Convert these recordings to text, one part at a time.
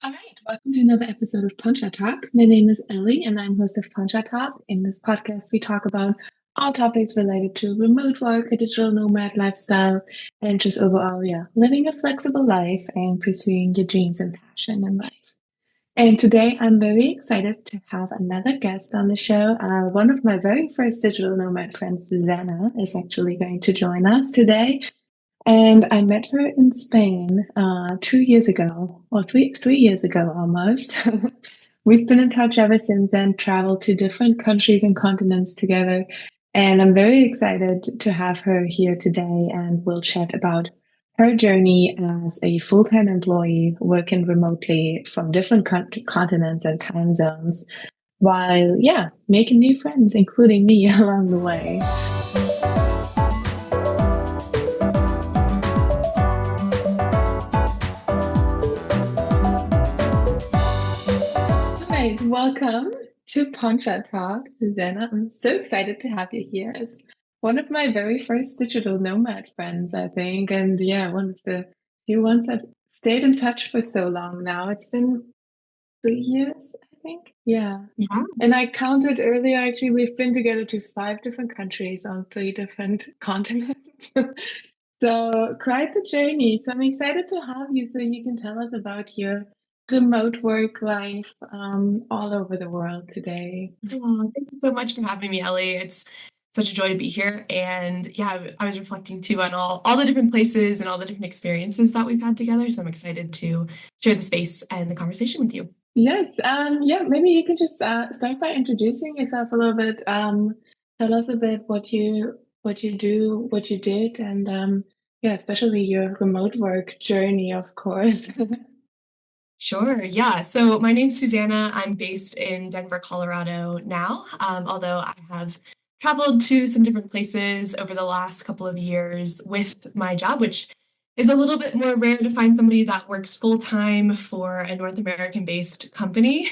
All right, welcome to another episode of Poncha Talk. My name is Ellie, and I'm host of Poncha Talk. In this podcast, we talk about all topics related to remote work, a digital nomad lifestyle, and just overall, living a flexible life and pursuing your dreams and passion in life. And today, I'm very excited to have another guest on the show. One of my very first digital nomad friends, Susanna, is actually going to join us today. And I met her in Spain 2 years ago, or three years ago almost. We've been in touch ever since then, traveled to different countries and continents together. And I'm very excited to have her here today, and we'll chat about her journey as a full-time employee working remotely from different continents and time zones while, making new friends, including me along the way. All right, welcome to Poncha Talk, Susanna. I'm so excited to have you here as one of my very first digital nomad friends, I think. And one of the few ones that stayed in touch for so long now. It's been 3 years, I think. Yeah. Yeah. And I counted earlier, actually, we've been together to 5 different countries on 3 different continents. So quite the journey. So I'm excited to have you so you can tell us about your remote work life all over the world today. Oh, thank you so much for having me, Ellie. It's such a joy to be here. And yeah, I was reflecting too on all the different places and all the different experiences that we've had together. So I'm excited to share the space and the conversation with you. Yes, maybe you can just start by introducing yourself a little bit. Tell us a bit what you do, what you did, and especially your remote work journey, of course. Sure. Yeah. So my name's Susanna. I'm based in Denver, Colorado now, although I have traveled to some different places over the last couple of years with my job, which is a little bit more rare to find somebody that works full time for a North American based company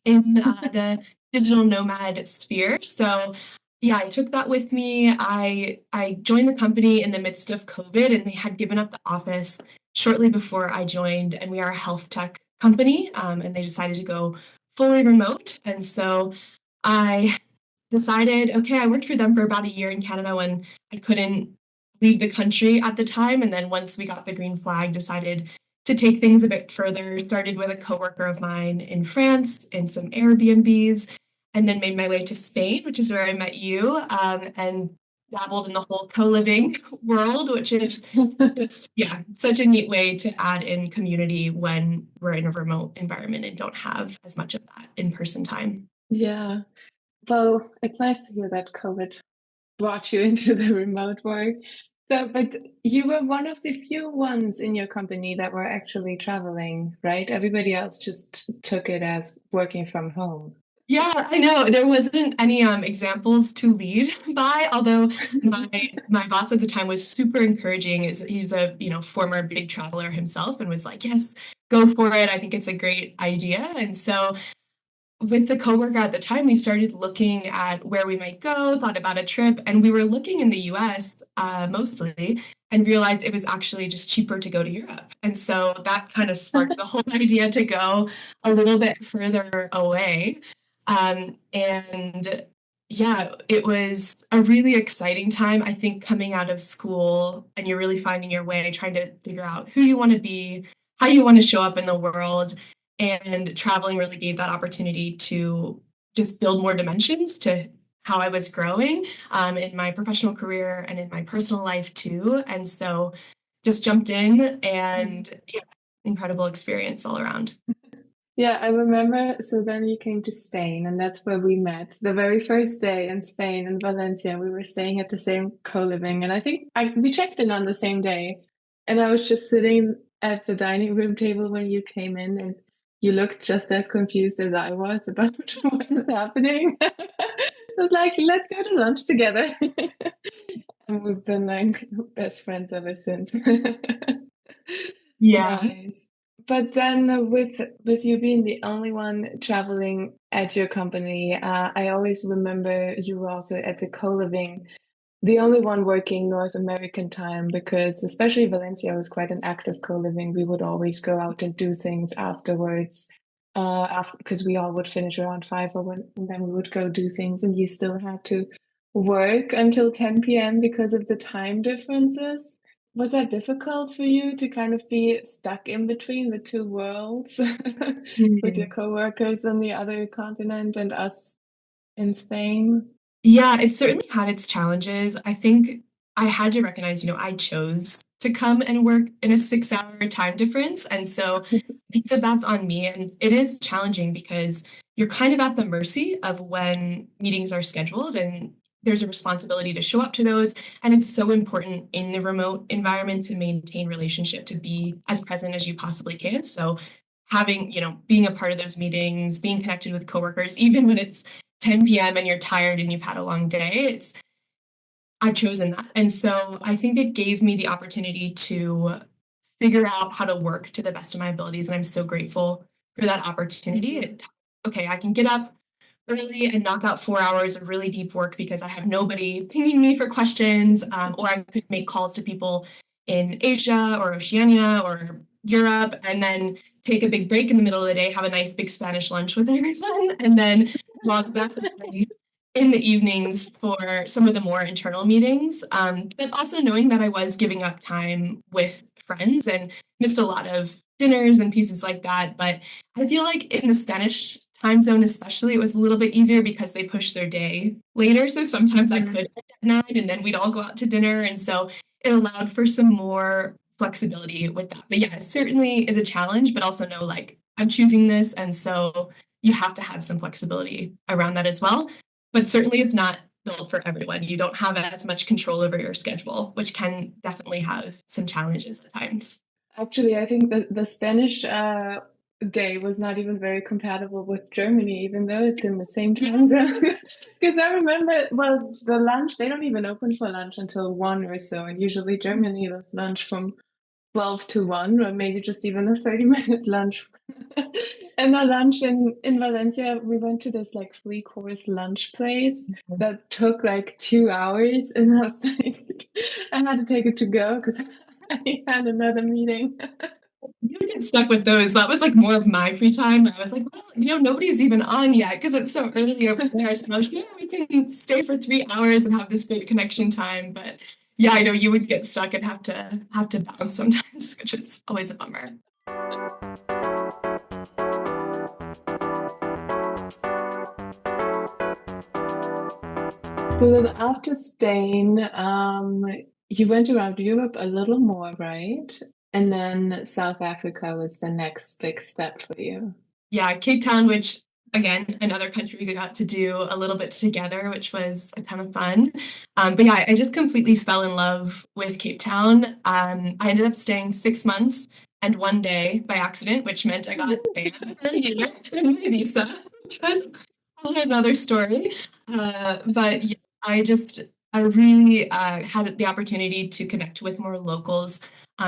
in the digital nomad sphere. So yeah, I took that with me. I joined the company in the midst of COVID, and they had given up the office shortly before I joined, and we are a health tech company, and they decided to go fully remote. And so I decided, okay, I worked for them for about a year in Canada when I couldn't leave the country at the time. And then once we got the green flag, decided to take things a bit further. Started with a coworker of mine in France in some Airbnbs, and then made my way to Spain, which is where I met you, and dabbled in the whole co-living world, which is yeah, such a neat way to add in community when we're in a remote environment and don't have as much of that in-person time. Yeah. Well, it's nice to hear that COVID brought you into the remote work. So, but you were one of the few ones in your company that were actually traveling, right? Everybody else just took it as working from home. Yeah, I know. There wasn't any examples to lead by, although my boss at the time was super encouraging. He's a former big traveler himself and was like, "Yes, go for it. I think it's a great idea." And so with the coworker at the time, we started looking at where we might go, thought about a trip, and we were looking in the US mostly and realized it was actually just cheaper to go to Europe. And so that kind of sparked the whole idea to go a little bit further away. And yeah, it was a really exciting time, I think, coming out of school and you're really finding your way, trying to figure out who you want to be, how you want to show up in the world. And traveling really gave that opportunity to just build more dimensions to how I was growing in my professional career and in my personal life too. And so just jumped in and yeah, incredible experience all around. Yeah, I remember. So then you came to Spain, and that's where we met. The very first day in Spain, in Valencia, we were staying at the same co-living, and I think we checked in on the same day. And I was just sitting at the dining room table when you came in, and you looked just as confused as I was about what was happening. I was like, let's go to lunch together. And we've been like best friends ever since. Yeah. Nice. But then with you being the only one traveling at your company, I always remember you were also at the co-living the only one working North American time because especially Valencia was quite an active co-living. We would always go out and do things afterwards, after because we all would finish around 5 or when, and then we would go do things, and you still had to work until 10 p.m. because of the time differences. Was that difficult for you to kind of be stuck in between the two worlds with your Mm. coworkers on the other continent and us in Spain? Yeah, it certainly had its challenges. I think I had to recognize, I chose to come and work in a 6-hour time difference. And so piece of that's on me. And it is challenging because you're kind of at the mercy of when meetings are scheduled and there's a responsibility to show up to those. And it's so important in the remote environment to maintain relationship, to be as present as you possibly can. So having, being a part of those meetings, being connected with coworkers, even when it's 10 p.m. and you're tired and you've had a long day, I've chosen that. And so I think it gave me the opportunity to figure out how to work to the best of my abilities. And I'm so grateful for that opportunity. Mhm. Okay, I can get up early and knock out 4 hours of really deep work because I have nobody pinging me for questions, or I could make calls to people in Asia or Oceania or Europe, and then take a big break in the middle of the day, have a nice big Spanish lunch with everyone, and then log back in the evenings for some of the more internal meetings. But also knowing that I was giving up time with friends and missed a lot of dinners and pieces like that. But I feel like in the Spanish time zone, especially, it was a little bit easier because they pushed their day later. So sometimes I Mhm. could at 9 and then we'd all go out to dinner. And so it allowed for some more flexibility with that. But yeah, it certainly is a challenge, but also know like I'm choosing this. And so you have to have some flexibility around that as well. But certainly it's not built for everyone. You don't have as much control over your schedule, which can definitely have some challenges at times. Actually, I think the Spanish day was not even very compatible with Germany, even though it's in the same time zone. Because I remember, well, the lunch, they don't even open for lunch until 1 or so. And usually Germany does lunch from 12 to 1, or maybe just even a 30-minute lunch. And our lunch in Valencia, we went to this like three-course lunch place that took like 2 hours. And I was like, I had to take it to go because I had another meeting. You get stuck with those. That was like more of my free time. I was like, well, nobody's even on yet because it's so early over there. So I was, yeah, we can stay for 3 hours and have this great connection time. But yeah, I know you would get stuck and have to bounce sometimes, which is always a bummer. So then after Spain, you went around Europe a little more, right? And then South Africa was the next big step for you. Yeah, Cape Town, which again, another country we got to do a little bit together, which was a ton of fun. But yeah, I just completely fell in love with Cape Town. I ended up staying 6 months and 1 day by accident, which meant I got banned for a year in my visa, which was a whole another story. But yeah, I really had the opportunity to connect with more locals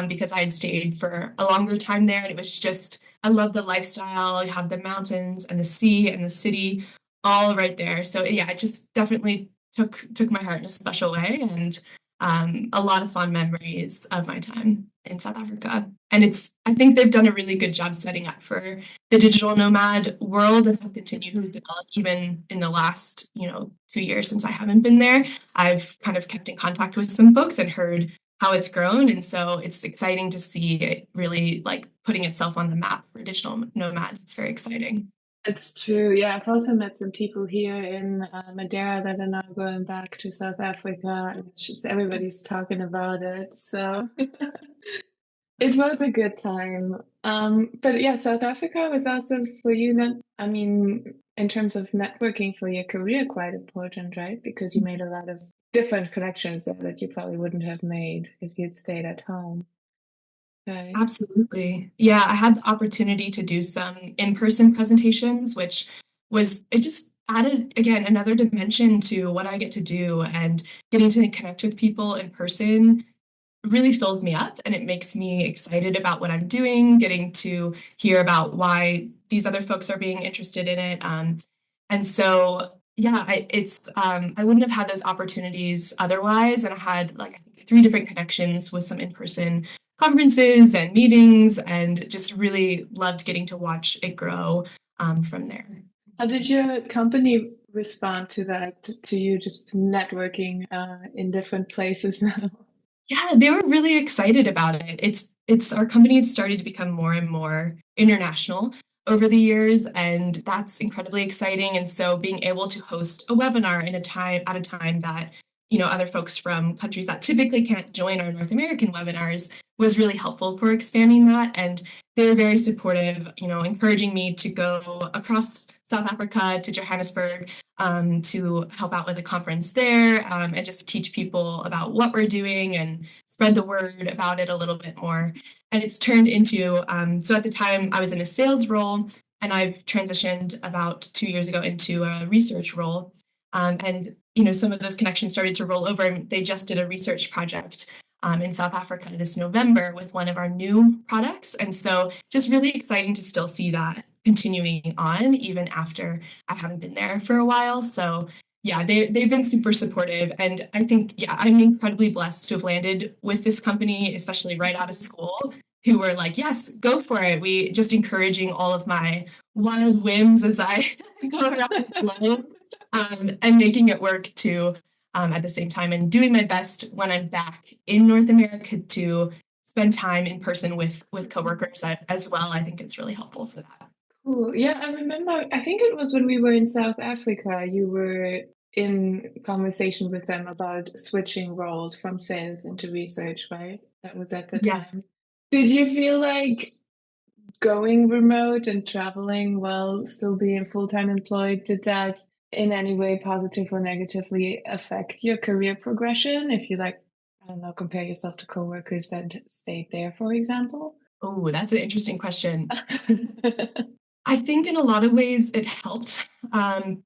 because I had stayed for a longer time there, and it was just I love the lifestyle. You have the mountains and the sea and the city all right there. So yeah, it just definitely took my heart in a special way, and a lot of fond memories of my time in South Africa. And I think they've done a really good job setting up for the digital nomad world and have continued to Mhm. develop even in the last, 2 years since I haven't been there. I've kind of kept in contact with some folks and heard how it's grown. And so it's exciting to see it really like putting itself on the map for digital nomads. It's very exciting. It's true. Yeah, I've also met some people here in Madeira that are now going back to South Africa, and it's just everybody's talking about it. So it was a good time. But yeah, South Africa was also for you, not, I mean, in terms of networking for your career, quite important, right? Because you made a lot of different connections there that you probably wouldn't have made if you'd stayed at home, right? Absolutely. Yeah, I had the opportunity to do some in-person presentations, which it just added, again, another dimension to what I get to do, and getting to connect with people in person really fills me up and it makes me excited about what I'm doing, getting to hear about why these other folks are being interested in it. And so Yeah, I wouldn't have had those opportunities otherwise, and I had like I think 3 different connections with some in-person conferences and meetings, and just really loved getting to watch it grow from there. How did your company respond to that, to you just networking in different places now? Yeah, they were really excited about it. It's our company's started to become more and more international over the years, and that's incredibly exciting. And so being able to host a webinar in a time at a time that, other folks from countries that typically can't join our North American webinars was really helpful for expanding that. And they were very supportive, encouraging me to go across South Africa to Johannesburg to help out with a conference there, and just teach people about what we're doing and spread the word about it a little bit more. And it's turned into, so at the time I was in a sales role, and I've transitioned about 2 years ago into a research role. And some of those connections started to roll over, and they just did a research project in South Africa this November with one of our new products. And so just really exciting to still see that continuing on even after I haven't been there for a while. So yeah, they've been super supportive. And I think, yeah, I'm incredibly blessed to have landed with this company, especially right out of school, who were like, yes, go for it. We just encouraging all of my wild whims as I go around the globe, and making it work too, at the same time, and doing my best when I'm back in North America to spend time in person with coworkers as well. I think it's really helpful for that. Cool. Yeah, I remember, I think it was when we were in South Africa, you were in conversation with them about switching roles from sales into research, right? That was at the time. Yes. Did you feel like going remote and traveling while still being full-time employed, did that in any way positive or negatively affect your career progression? If you like, I don't know, compare yourself to coworkers that stayed there, for example? Oh, that's an interesting question. I think in a lot of ways it helped,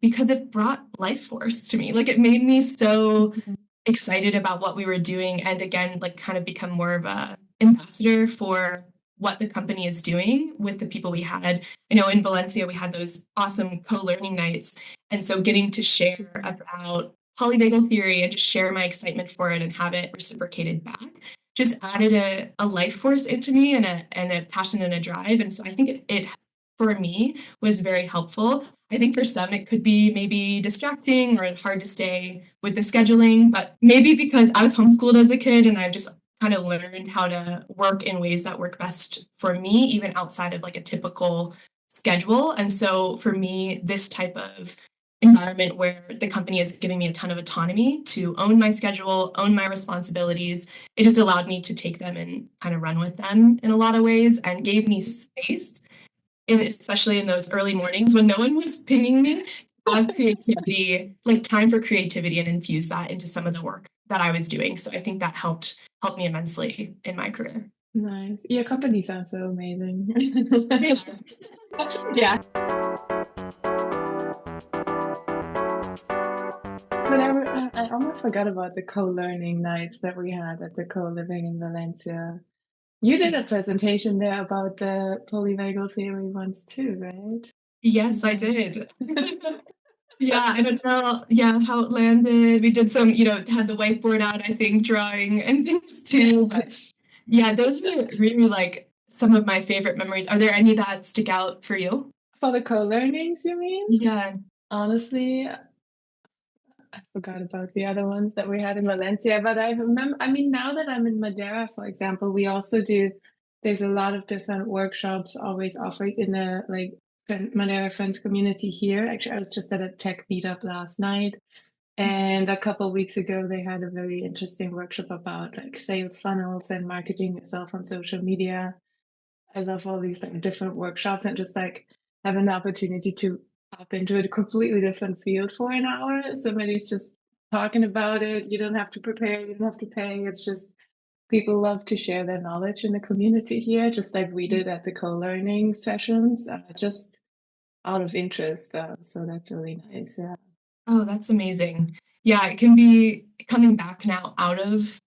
because it brought life force to me. Like it made me so Mhm. excited about what we were doing, and again, like kind of become more of a ambassador for what the company is doing with the people we had. I know in Valencia we had those awesome co-learning nights, and so getting to share about polyvagal theory and just share my excitement for it and have it reciprocated back just added a life force into me and a passion and a drive. And so I think it for me was very helpful. I think for some it could be maybe distracting or hard to stay with the scheduling, but maybe because I was homeschooled as a kid and I just kind of learned how to work in ways that work best for me, even outside of like a typical schedule. And so for me, this type of environment where the company is giving me a ton of autonomy to own my schedule, own my responsibilities, it just allowed me to take them and kind of run with them in a lot of ways and gave me space, especially in those early mornings when no one was pinging me, have creativity, like time for creativity and infuse that into some of the work that I was doing. So I think that helped me immensely in my career. Nice. Your company sounds so amazing. Yeah. Yeah. But I almost forgot about the co-learning nights that we had at the co-living in Valencia. You did a presentation there about the polyvagal theory once too, right? Yes, I Yeah. did. Yeah, I don't know, yeah, how it landed. We did some, had the whiteboard out, I think, drawing and things too. But Yes. yeah, those were really like some of my favorite memories. Are there any that stick out for you? For the co-learnings, you mean? Yeah. Honestly, I forgot about the other ones that we had in Valencia, but I remember, I mean, now that I'm in Madeira, for example, we also do, there's a lot of different workshops always offered in the like Madeira French community here. Actually, I was just at a tech meetup last night, and a couple of weeks ago, they had a very interesting workshop about like sales funnels and marketing yourself on social media. I love all these like different workshops and just like having the opportunity to hop into a completely different field for an hour. Somebody's just talking about it. You don't have to prepare, you don't have to pay. It's just people love to share their knowledge in the community here, just like we did at the co-learning sessions, just out of interest. So that's really nice. Yeah. Oh, that's amazing. Yeah, it can be coming back now out of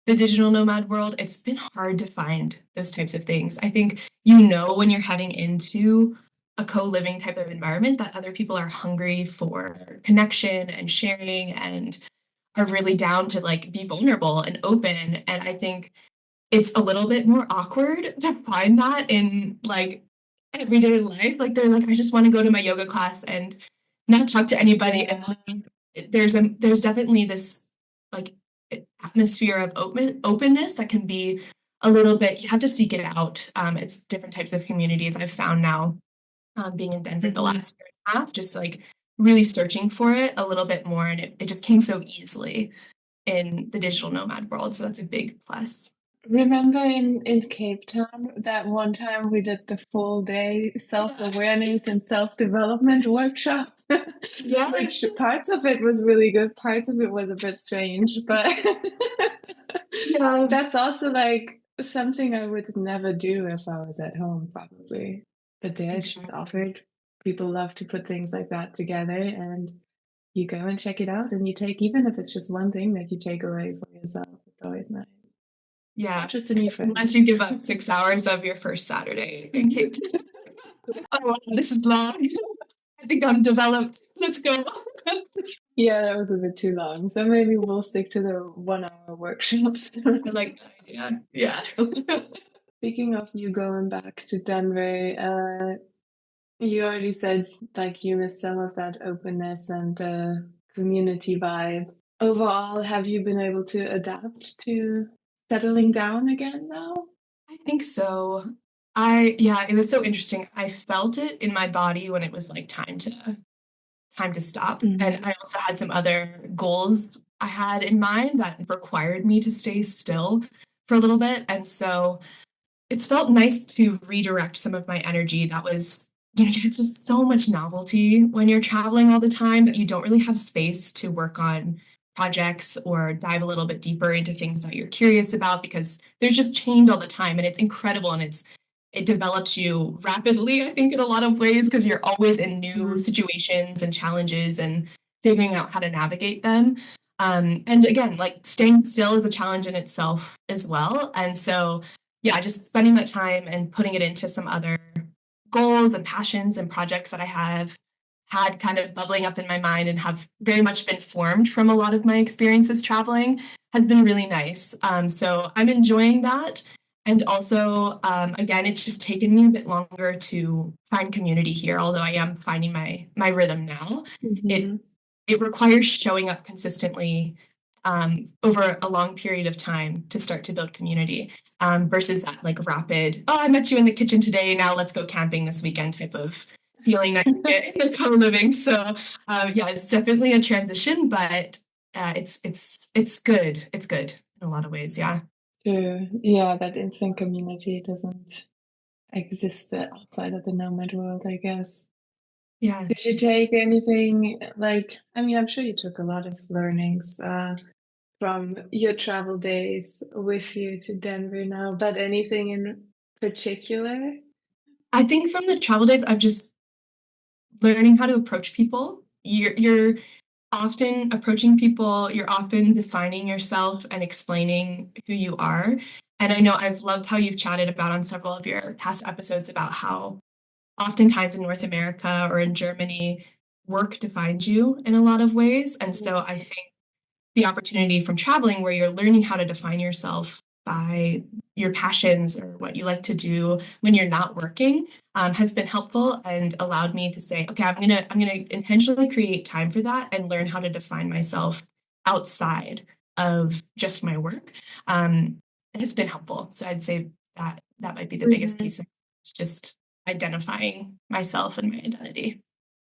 the digital nomad world. It's been hard to find those types of things. I think when you're heading into a co-living type of environment that other people are hungry for connection and sharing and are really down to like be vulnerable and open. And I think it's a little bit more awkward to find that in like everyday life. Like they're like, I just want to go to my yoga class and not talk to anybody. And Yeah. there's definitely this like atmosphere of openness that can be a little bit, you have to seek it out. It's different types of communities I've found now, being in Denver the Mhm. last year and a half, just like really searching for it a little bit more. And it just came so easily in the digital nomad world. So that's a big plus. Remember in Cape Town that one time we did the full day Yeah. self-awareness and self-development workshop, Yeah. which parts of it was really good, parts of it was a bit strange, but Yeah. that's also like something I would never do if I was at home, probably. But there it's just Exactly. offered. People love to put things like that together, and you go and check it out, and you take, even if it's just one thing that you take away for yourself, it's always nice. Or Yeah. just a new friend. Unless you give up 6 hours of your first Saturday in Cape Town. Oh, wow, this is long. I think I'm developed. Let's go. Yeah, that was a bit too long. So maybe we'll stick to the 1 hour workshops. I like that idea. Yeah. Speaking of you going back to Denver, you already said like you miss some of that openness and the community vibe. Overall, have you been able to adapt to settling down again now? I think so. Yeah, it was so interesting. I felt it in my body when it was like time to stop. And Hmm. I also had some other goals I had in mind that required me to stay still for a little bit. And so it's felt nice to redirect some of my energy that was, it's just so much novelty when you're traveling all the time that you don't really have space to work on projects or dive a little bit deeper into things that you're curious about because there's just change all the time and it's incredible and it develops you rapidly, I think, in a lot of ways because you're always in new Hmm. situations and challenges and figuring out how to navigate them. And again, like staying still is a challenge in itself as well. And so yeah, just spending that time and putting it into some other goals and passions and projects that I have had kind of bubbling up in my mind and have very much been formed from a lot of my experiences traveling has been really nice. So I'm enjoying that. And also, again, it's just taken me a bit longer to find community here, although I am finding my rhythm now. It Hmm. it requires showing up consistently over a long period of time to start to build community versus that like rapid, oh, I met you in the kitchen today, now let's go camping this weekend type of feeling that you get in the co-living. So yeah, it's definitely a transition, but it's good. It's good in a lot of ways. Yeah. True. Yeah, that instant community doesn't exist outside of the nomad world, I guess. Yeah. Did you take anything like, I mean, I'm sure you took a lot of learnings from your travel days with you to Denver now, but anything in particular? I think from the travel days, I've just learning how to approach people. You're often approaching people, you're often defining yourself and explaining who you are. And I know I've loved how you've chatted about on several of your past episodes about how oftentimes in North America or in Germany, work defines you in a lot of ways. And so I Yes. think the opportunity from traveling where you're learning how to define yourself by your passions or what you like to do when you're not working has been helpful and allowed me to say, okay, I'm gonna intentionally create time for that and learn how to define myself outside of just my work. It has been helpful. So I'd say that might be the biggest Hmm. piece. It's just identifying myself and my identity.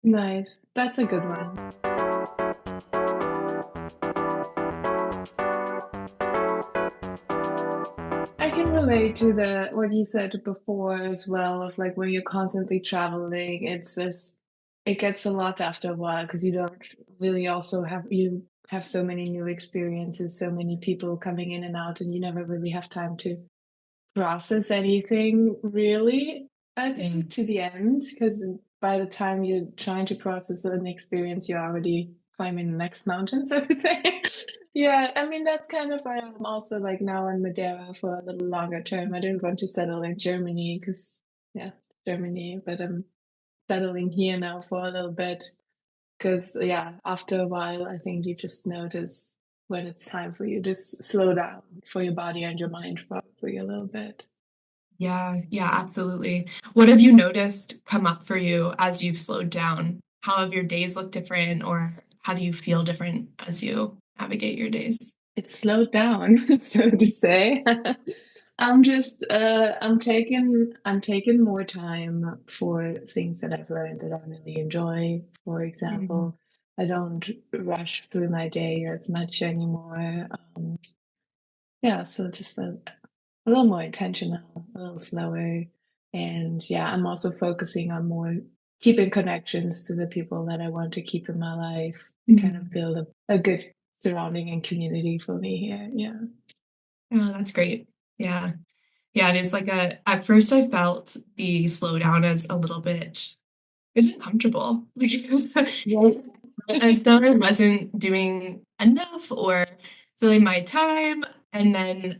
Nice. That's a good one. I can relate to the what you said before as well of like when you're constantly traveling, it's just it gets a lot after a while because you don't really also have so many new experiences, so many people coming in and out, and you never really have time to process anything really, I think, Mm. to the end, because by the time you're trying to process an experience, you're already climbing the next mountain, so to say. Yeah, I mean, that's kind of why I'm also like now in Madeira for a little longer term. I didn't want to settle in Germany because, yeah, Germany, but settling here now for a little bit. Because, yeah, after a while, I think you just notice when it's time for you to slow down for your body and your mind, probably a little bit. Yeah, yeah, absolutely. What have you noticed come up for you as you've slowed down? How have your days looked different, or how do you feel different as you navigate your days? It slowed down, so to say. I'm taking more time for things that I've learned that I really enjoy. For Mhm. example, I don't rush through my day as much anymore. Yeah, so just a little more intentional, a little slower. And yeah, I'm also focusing on more keeping connections to the people that I want to keep in my life, kind of Mhm. build a good surrounding and community for me here. Yeah. Oh, that's great. Yeah. Yeah, it is like at first I felt the slowdown as a little bit it was uncomfortable. Like it was Yeah. as though I wasn't doing enough or filling my time. And then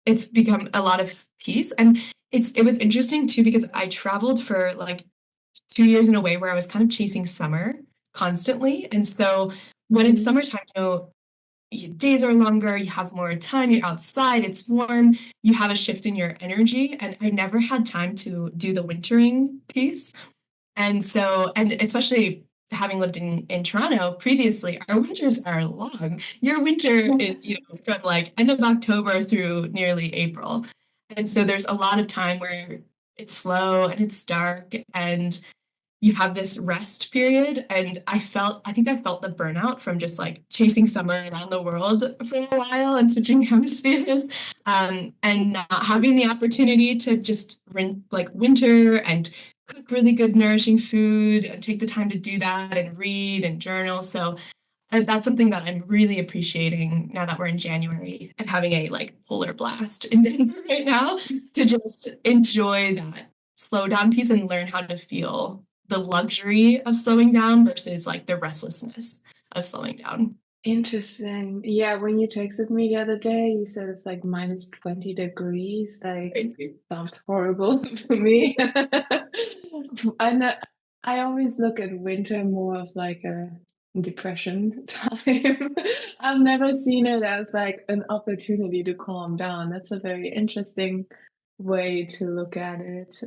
it's become a lot of peace. And it was interesting too because I traveled for like 2 years in a way where I was kind of chasing summer constantly. And so when it's Mhm. summertime, your days are longer, you have more time, you're outside, it's warm, you have a shift in your energy. And I never had time to do the wintering piece. And so, and especially having lived in Toronto previously, our winters are long. Your winter is, from like end of October through nearly April. And so there's a lot of time where it's slow and it's dark and you have this rest period. And I think I felt the burnout from just like chasing summer around the world for a while and switching hemispheres, and not having the opportunity to just like winter and cook really good nourishing food and take the time to do that and read and journal. So that's something that I'm really appreciating now that we're in January and having a like polar blast in Denver right now, to just enjoy that slow down piece and learn how to feel the luxury of slowing down versus like the restlessness of slowing down. Interesting. Yeah, when you texted me the other day, you said it's like minus 20 degrees. Like, Crazy. sounds horrible for me. I know, I always look at winter more of like a depression time. I've never seen it as like an opportunity to calm down. That's a very interesting way to look at it.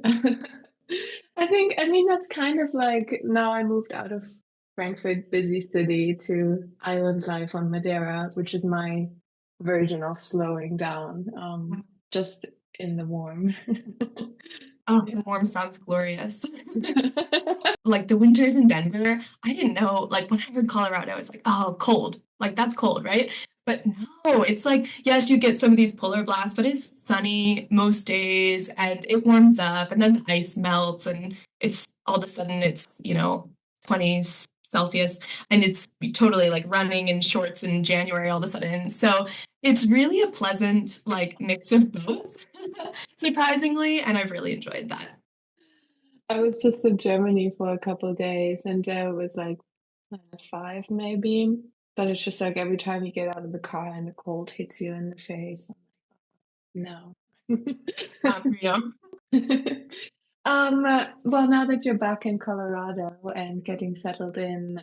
I mean, that's kind of like now I moved out of Frankfurt, busy city, to island life on Madeira, which is my version of slowing down, just in the warm. Oh, Yeah. warm sounds glorious. Like the winters in Denver, I didn't know, like when I heard Colorado, it's like, oh, cold. Like that's cold, right? But no, it's like, yes, you get some of these polar blasts, but it's sunny most days and it warms up and then the ice melts and it's all of a sudden it's, 20s Celsius and it's totally like running in shorts in January all of a sudden. So it's really a pleasant like mix of both, surprisingly, and I've really enjoyed that. I was just in Germany for a couple of days, and there it was like -5 maybe. But it's just like every time you get out of the car and the cold hits you in the face. No. Yeah. Well, now that you're back in Colorado and getting settled in,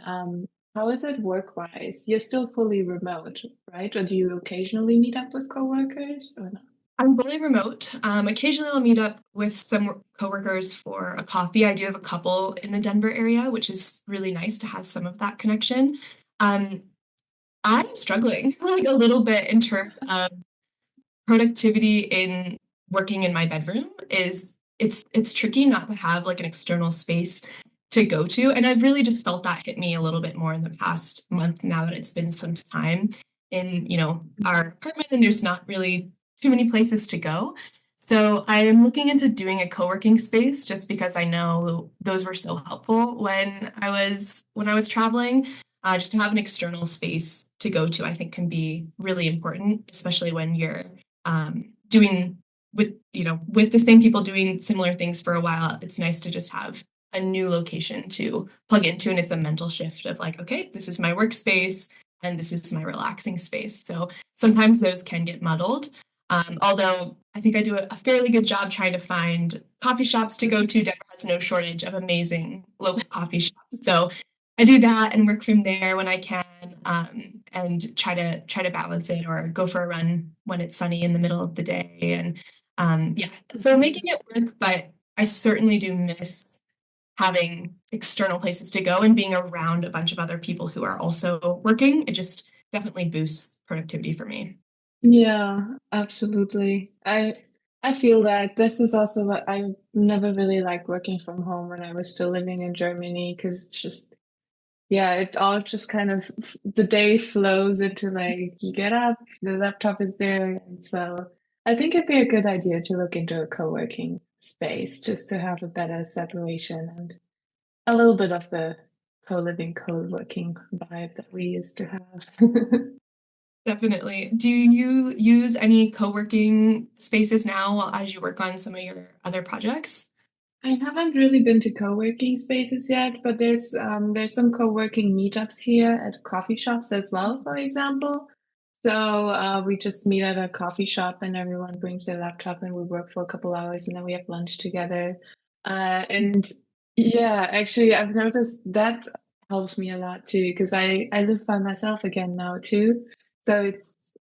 how is it work-wise? You're still fully remote, right? Or do you occasionally meet up with coworkers or not? I'm fully remote. Occasionally, I'll meet up with some coworkers for a coffee. I do have a couple in the Denver area, which is really nice to have some of that connection. Um, I'm struggling like a little bit in terms of productivity in working in my bedroom. It's tricky not to have like an external space to go to, and I've really just felt that hit me a little bit more in the past month now that it's been some time in our apartment and there's not really too many places to go. So I am looking into doing a co-working space just because I know those were so helpful when I was traveling. Just to have an external space to go to, I think, can be really important, especially when you're doing with the same people doing similar things for a while. It's nice to just have a new location to plug into, and it's a mental shift of like, okay, this is my workspace and this is my relaxing space. So sometimes those can get muddled. Although I think I do a fairly good job trying to find coffee shops to go to. Denver has no shortage of amazing local coffee shops. So I do that and work from there when I can, and try to balance it or go for a run when it's sunny in the middle of the day. And yeah, so making it work, but I certainly do miss having external places to go and being around a bunch of other people who are also working. It just definitely boosts productivity for me. Yeah, absolutely. I feel that this is also what I never really liked working from home when I was still living in Germany because it's just yeah, it all just kind of the day flows into like you get up, the laptop is there, and so I think it'd be a good idea to look into a co-working space just to have a better separation and a little bit of the co-living, co-working vibe that we used to have. Definitely. Do you use any co-working spaces now as you work on some of your other projects? I haven't really been to co-working spaces yet, but there's some co-working meetups here at coffee shops as well, for example. So we just meet at a coffee shop and everyone brings their laptop and we work for a couple hours and then we have lunch together. And yeah, actually I've noticed that helps me a lot too because I live by myself again now too. So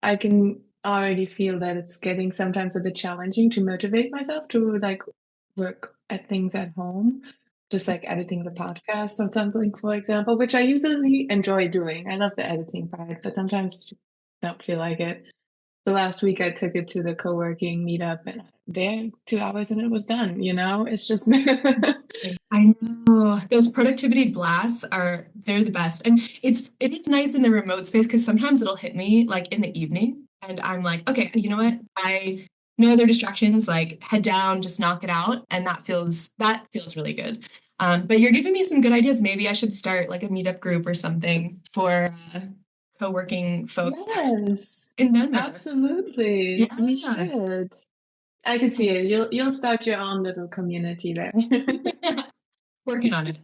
I can already feel that it's getting sometimes a bit challenging to motivate myself to like work at things at home, just like editing the podcast or something, for example, which I usually enjoy doing. I love the editing part, but sometimes just don't feel like it. The last week I took it to the co-working meetup and there 2 hours and it was done, you know? It's just I know those productivity blasts they're the best. And it is nice in the remote space because sometimes it'll hit me like in the evening and I'm like, okay, you know what? I no other distractions, like head down, just knock it out. And that feels really good. But you're giving me some good ideas. Maybe I should start like a meetup group or something for co-working folks yes, in Denver. absolutely. You Yeah. should. I can see it. You'll start your own little community there. Working on it.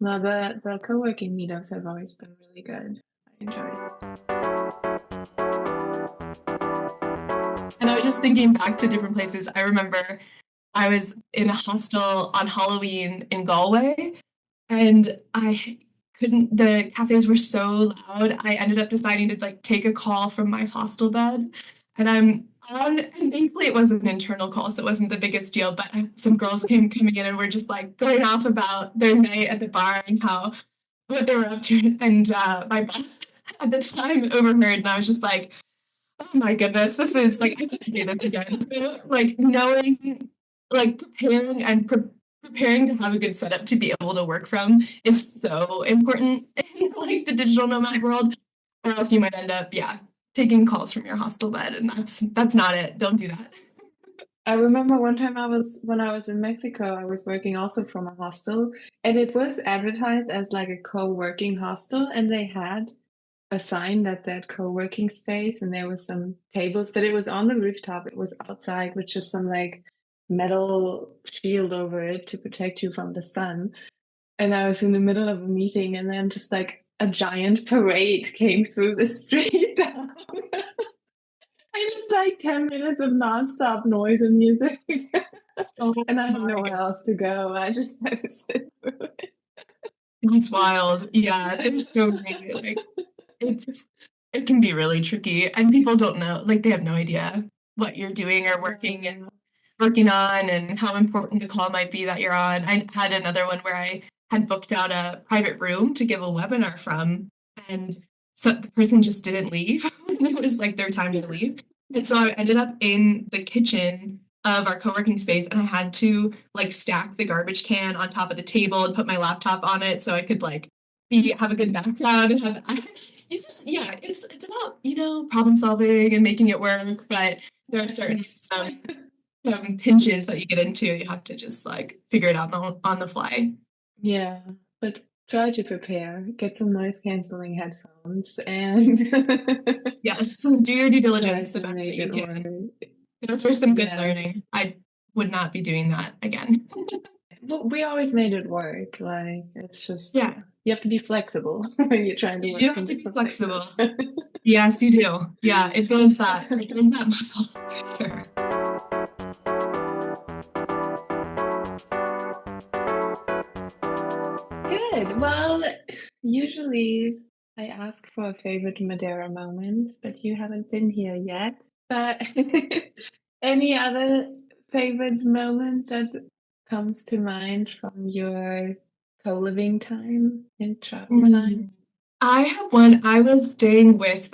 No, the co-working meetups have always been really good. I enjoy it. And I was just thinking back to different places. I remember I was in a hostel on Halloween in Galway, and I couldn't, the cafes were so loud. I ended up deciding to like take a call from my hostel bed. And and thankfully it was an internal call, so it wasn't the biggest deal. But some girls came coming in and were just like going off about their night at the bar and what they were up to. And my boss at the time overheard, and I was just like, oh my goodness, this is like I can't do this again. So, like knowing, like preparing to have a good setup to be able to work from is so important in like the digital nomad world, or else you might end up, yeah, taking calls from your hostel bed, and that's not it. Don't do that. I remember one time when I was in Mexico, I was working also from a hostel, and it was advertised as like a co-working hostel, and they had a sign that said co-working space, and there was some tables, but it was on the rooftop. It was outside with just some like metal shield over it to protect you from the sun. And I was in the middle of a meeting, and then just like a giant parade came through the street. And it's like 10 minutes of nonstop noise and music. Oh And I had my nowhere god, else to go. I just had to sit through it. that's wild. Yeah, they're so great. Like it's it can be really tricky, and people don't know, like they have no idea what you're doing or Yeah. working on and how important a call might be that you're on. I had another one where I had booked out a private room to give a webinar from, and so the person just didn't leave. It was like their time to leave. And so I ended up in the kitchen of our co-working space and I had to like stack the garbage can on top of the table and put my laptop on it so I could like have a good background and have it's just yeah, it's about, problem solving and making it work, but there are certainly Yes. pinches that you get into. You have to just like figure it out on the fly. Yeah, but try to prepare. Get some noise canceling headphones and Yes, do your due try diligence the to best that make you it can. work. Those were some good Yes. learning. I would not be doing that again. Well, we always made it work. Like, it's just, Yeah, you have to be flexible when you're trying to you work have from to be different flexible. places. Yes, you do. Yeah, it builds that muscle. Sure. Good. Well, usually I ask for a favorite Madeira moment, but you haven't been here yet. But any other favorite moment that comes to mind from your co-living time and travel time? Mm. I have one. I was staying with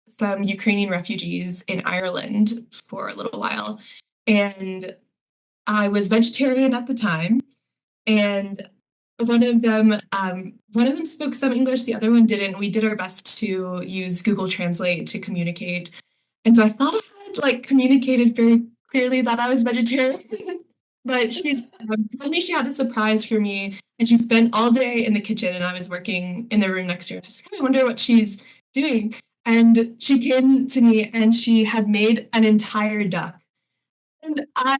some Ukrainian refugees in Ireland for a little while, and I was vegetarian at the time. And one of them spoke some English, the other one didn't. We did our best to use Google Translate to communicate. And so I thought I had like communicated very clearly that I was vegetarian. But she told me she had a surprise for me, and she spent all day in the kitchen, and I was working in the room next to her. I was like, I wonder what she's doing. And she came to me, and she had made an entire duck. And I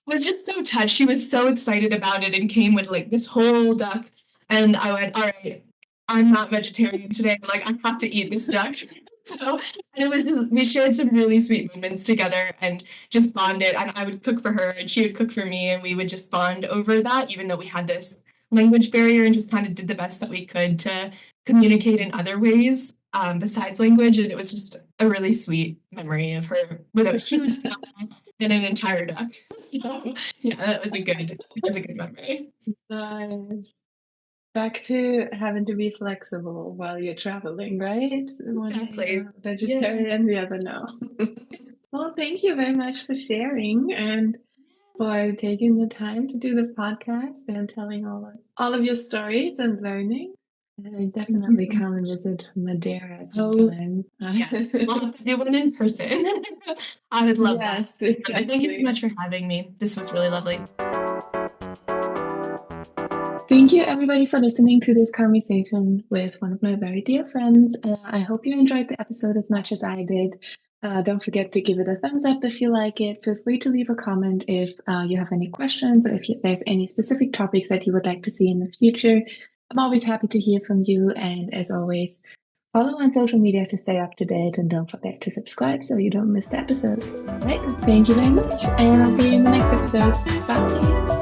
was just so touched. She was so excited about it and came with like this whole duck. And I went, all right, I'm not vegetarian today. Like, I have to eat this duck. So, and it was just, we shared some really sweet moments together and just bonded. And I would cook for her and she would cook for me. And we would just bond over that, even though we had this language barrier and just kind of did the best that we could to communicate in other ways besides language. And it was just a really sweet memory of her with a huge and an entire duck. So yeah, that was a good memory. Nice. Back to having to be flexible while you're traveling, right? One day Exactly. you're Yeah. vegetarian, the other no. Well, thank you very much for sharing and for taking the time to do the podcast and telling all of your stories and learning. And I Thank you definitely so come and much. visit Madeira Oh, sometime. yes. We'll have to do one in person. I would love that. Yes, But thank you so much exactly. for having me. This was really lovely. Thank you, everybody, for listening to this conversation with one of my very dear friends. I hope you enjoyed the episode as much as I did. Don't forget to give it a thumbs up if you like it. Feel free to leave a comment if you have any questions or if there's any specific topics that you would like to see in the future. I'm always happy to hear from you. And as always, follow on social media to stay up to date and don't forget to subscribe so you don't miss the episode. All right, thank you very much, and I'll see you in the next episode. Bye.